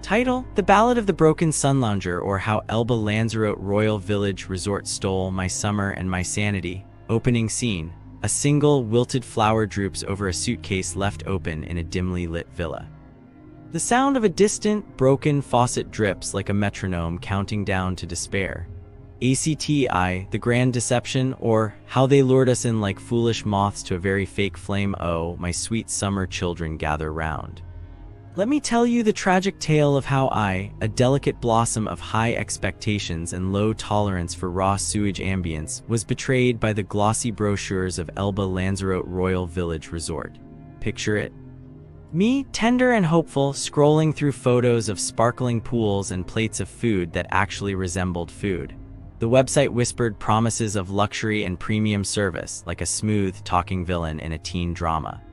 Title: The Ballad of the Broken Sunlounger, or How Elba Lanzarote Royal Village Resort Stole My Summer and My Sanity. Opening scene: a single wilted flower droops over a suitcase left open in a dimly lit villa. The sound of a distant, broken faucet drips like a metronome counting down to despair. ACTI, The Grand Deception, or How They Lured Us In Like Foolish Moths to a Very Fake Flame. Oh, my sweet summer children, gather round. Let me tell you the tragic tale of how I, a delicate blossom of high expectations and low tolerance for raw sewage ambience, was betrayed by the glossy brochures of Elba Lanzarote Royal Village Resort. Picture it. Me, tender and hopeful, scrolling through photos of sparkling pools and plates of food that actually resembled food. The website whispered promises of luxury and premium service, like a smooth, talking villain in a teen drama.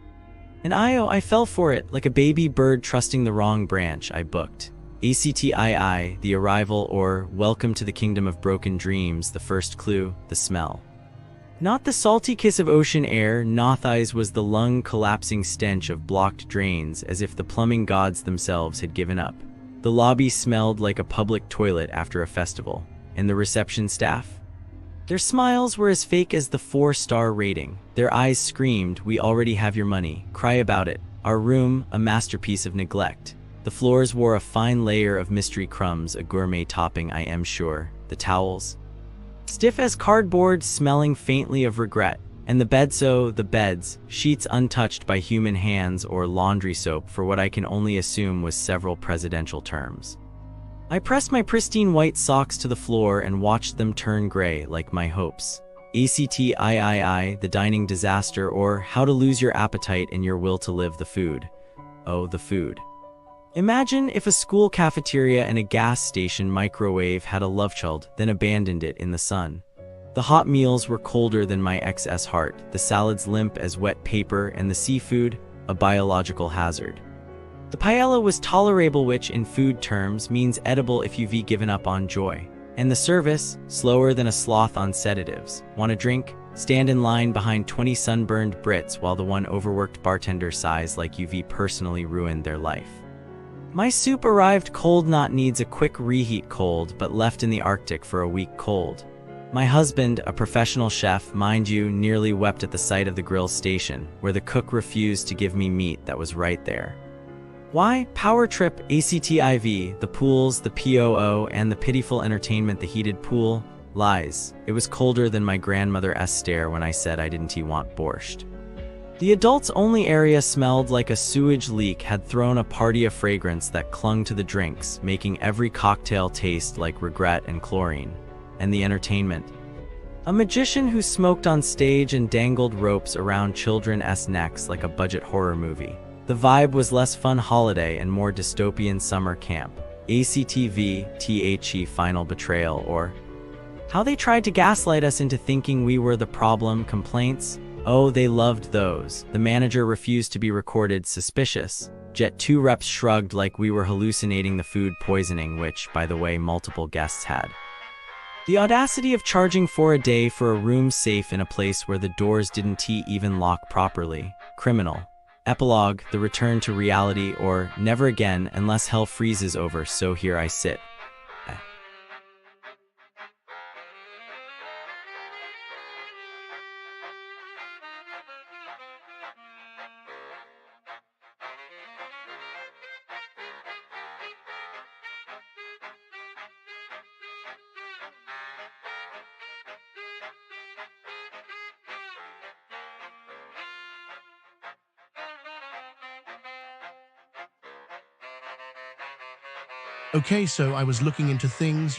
And I fell for it, like a baby bird trusting the wrong branch. I booked. ACTII, The Arrival, or Welcome to the Kingdom of Broken Dreams. The first clue: the smell. Not the salty kiss of ocean air, Nothi's was the lung-collapsing stench of blocked drains, as if the plumbing gods themselves had given up. The lobby smelled like a public toilet after a festival. And the reception staff? Their smiles were as fake as the 4-star rating. Their eyes screamed, "We already have your money. Cry about it." Our room, a masterpiece of neglect. The floors wore a fine layer of mystery crumbs, a gourmet topping, I am sure. The towels, stiff as cardboard, smelling faintly of regret. And the beds, sheets untouched by human hands or laundry soap for what I can only assume was several presidential terms. I pressed my pristine white socks to the floor and watched them turn gray like my hopes. ACTII, The Dining Disaster, or How to Lose Your Appetite and Your Will to Live. The food. Oh, the food. Imagine if a school cafeteria and a gas station microwave had a love child, then abandoned it in the sun. The hot meals were colder than my ex's heart, the salads limp as wet paper, and the seafood, a biological hazard. The paella was tolerable, which in food terms means edible if you've given up on joy. And the service, slower than a sloth on sedatives. Want a drink? Stand in line behind 20 sunburned Brits while the one overworked bartender sighs like you've personally ruined their life. My soup arrived cold, not needs a quick reheat cold, but left in the Arctic for a week cold. My husband, a professional chef, mind you, nearly wept at the sight of the grill station, where the cook refused to give me meat that was right there. Why? Power trip, ACTIV, the pools, the POO, and the pitiful entertainment. The heated pool? Lies. It was colder than my grandmother's stare when I said I didn't want borscht. The adults-only area smelled like a sewage leak had thrown a party of fragrance that clung to the drinks, making every cocktail taste like regret and chlorine. And the entertainment? A magician who smoked on stage and dangled ropes around children's necks like a budget horror movie. The vibe was less fun holiday and more dystopian summer camp. ACTV, Final Betrayal, or How They Tried to Gaslight Us into Thinking We Were the Problem. Complaints? Oh, they loved those. The manager refused to be recorded. Suspicious. Jet 2 reps shrugged like we were hallucinating the food poisoning, which, by the way, multiple guests had. The audacity of charging $4 a day for a room safe in a place where the doors didn't even lock properly. Criminal. Epilogue, the return to reality, or never again unless hell freezes over, so here I sit. Okay, so I was looking into things,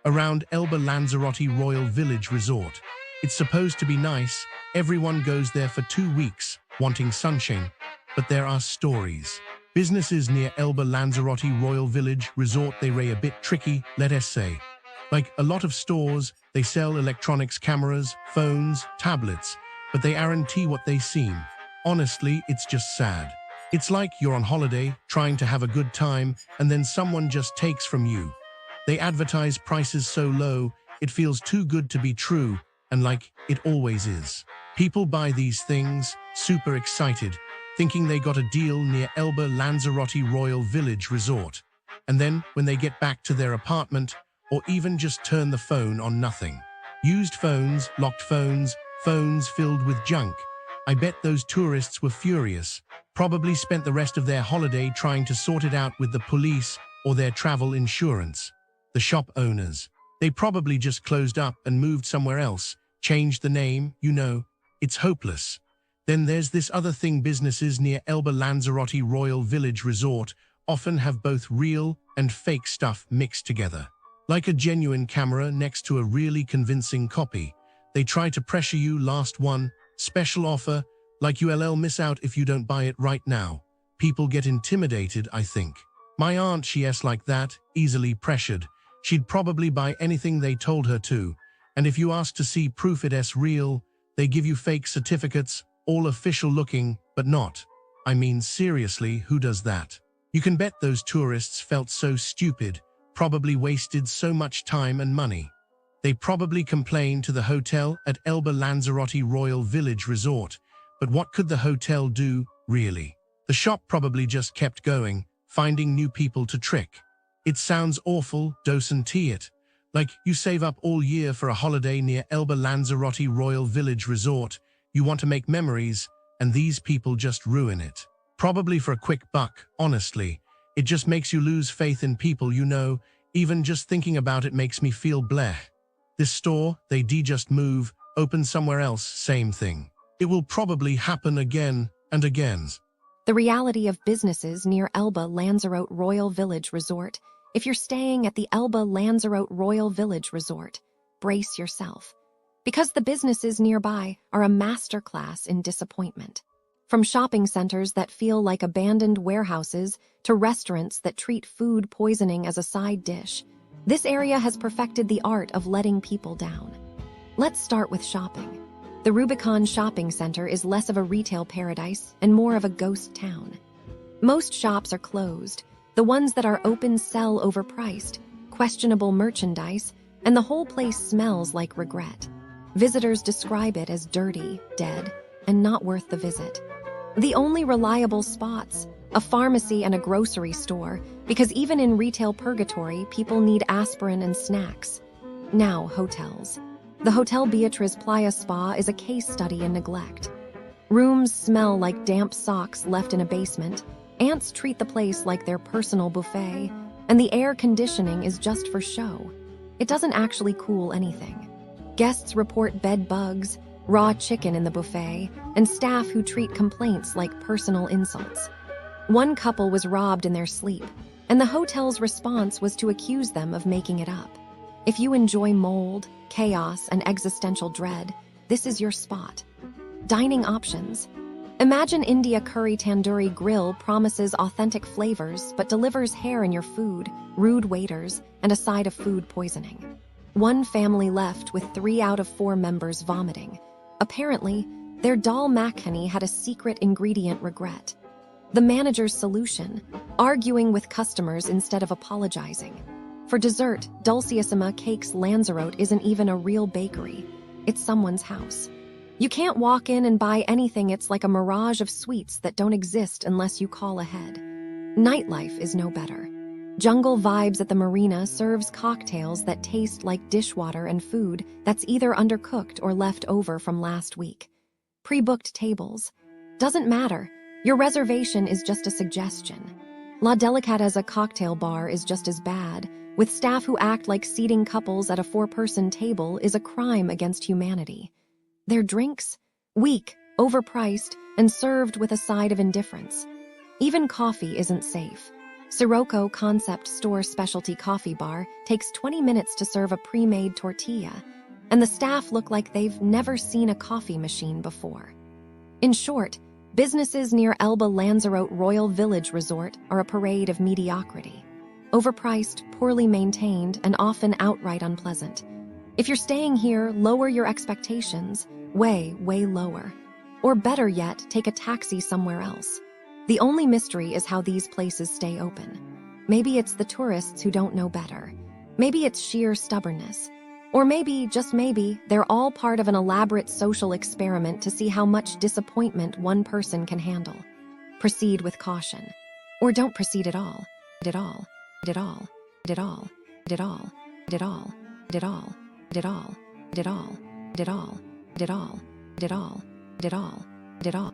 around Elba Lanzarote Royal Village Resort. It's supposed to be nice. Everyone goes there for 2 weeks, wanting sunshine. But there are stories. Businesses near Elba Lanzarote Royal Village Resort, they a bit tricky, let us say. Like a lot of stores, they sell electronics, cameras, phones, tablets, but they aren't what they seem. Honestly, it's just sad. It's like you're on holiday, trying to have a good time, and then someone just takes from you. They advertise prices so low, it feels too good to be true, and like it always is. People buy these things, super excited, thinking they got a deal near Elba Lanzarote Royal Village Resort. And then, when they get back to their apartment, or even just turn the phone on, nothing. Used phones, locked phones, phones filled with junk. I bet those tourists were furious. Probably spent the rest of their holiday trying to sort it out with the police or their travel insurance. The shop owners. They probably just closed up and moved somewhere else, changed the name, It's hopeless. Then there's this other thing: businesses near Elba Lanzarote Royal Village Resort often have both real and fake stuff mixed together. Like a genuine camera next to a really convincing copy. They try to pressure you: last one, special offer, like you'll miss out if you don't buy it right now. People get intimidated, I think. My aunt, she's like that, easily pressured. She'd probably buy anything they told her to. And if you ask to see proof it's real, they give you fake certificates, all official looking, but not. I mean, seriously, who does that? You can bet those tourists felt so stupid, probably wasted so much time and money. They probably complained to the hotel at Elba Lanzarote Royal Village Resort, but what could the hotel do, really? The shop probably just kept going, finding new people to trick. It sounds awful, doesn't it? Like you save up all year for a holiday near Elba Lanzarote Royal Village Resort, you want to make memories, and these people just ruin it. Probably for a quick buck, honestly. It just makes you lose faith in people, even just thinking about it makes me feel bleh. This store, they just move, open somewhere else, same thing. It will probably happen again and again. The reality of businesses near Elba Lanzarote Royal Village Resort. If you're staying at the Elba Lanzarote Royal Village Resort, brace yourself. Because the businesses nearby are a masterclass in disappointment. From shopping centers that feel like abandoned warehouses to restaurants that treat food poisoning as a side dish, this area has perfected the art of letting people down. Let's start with shopping. The Rubicn Shopping Center is less of a retail paradise and more of a ghost town. Most shops are closed. The ones that are open sell overpriced, questionable merchandise, and the whole place smells like regret. Visitors describe it as dirty, dead, and not worth the visit. The only reliable spots, a pharmacy and a grocery store, because even in retail purgatory, people need aspirin and snacks. Now, hotels. The Hotel Beatriz Spa is a case study in neglect. Rooms smell like damp socks left in a basement, ants treat the place like their personal buffet, and the air conditioning is just for show. It doesn't actually cool anything. Guests report bed bugs, raw chicken in the buffet, and staff who treat complaints like personal insults. One couple was robbed in their sleep, and the hotel's response was to accuse them of making it up. If you enjoy mold, chaos, and existential dread, this is your spot. Dining options. Imagine India curry tandoori grill promises authentic flavors but delivers hair in your food, rude waiters, and a side of food poisoning. One family left with 3 out of 4 members vomiting. Apparently, their dal makhani had a secret ingredient: regret. The manager's solution: arguing with customers instead of apologizing. For dessert, Dulce Cakes Lanzarote isn't even a real bakery. It's someone's house. You can't walk in and buy anything. It's like a mirage of sweets that don't exist unless you call ahead. Nightlife is no better. Jungle Vibes at the marina serves cocktails that taste like dishwater and food that's either undercooked or left over from last week. Pre-booked tables. Doesn't matter. Your reservation is just a suggestion. La Delicateza cocktail bar is just as bad. With staff who act like seating couples at a 4-person table is a crime against humanity. Their drinks? Weak, overpriced, and served with a side of indifference. Even coffee isn't safe. Sirocco Concept Store specialty coffee bar takes 20 minutes to serve a pre-made tortilla, and the staff look like they've never seen a coffee machine before. In short, businesses near Elba Lanzarote Royal Village Resort are a parade of mediocrity. Overpriced, poorly maintained, and often outright unpleasant. If you're staying here, lower your expectations, way, way lower. Or better yet, take a taxi somewhere else. The only mystery is how these places stay open. Maybe it's the tourists who don't know better. Maybe it's sheer stubbornness. Or maybe, just maybe, they're all part of an elaborate social experiment to see how much disappointment one person can handle. proceed with caution. Or don't proceed at all. At all. At all. At all. At all. At all. At all. At all. At all. At all. At all. At all. At all. At all.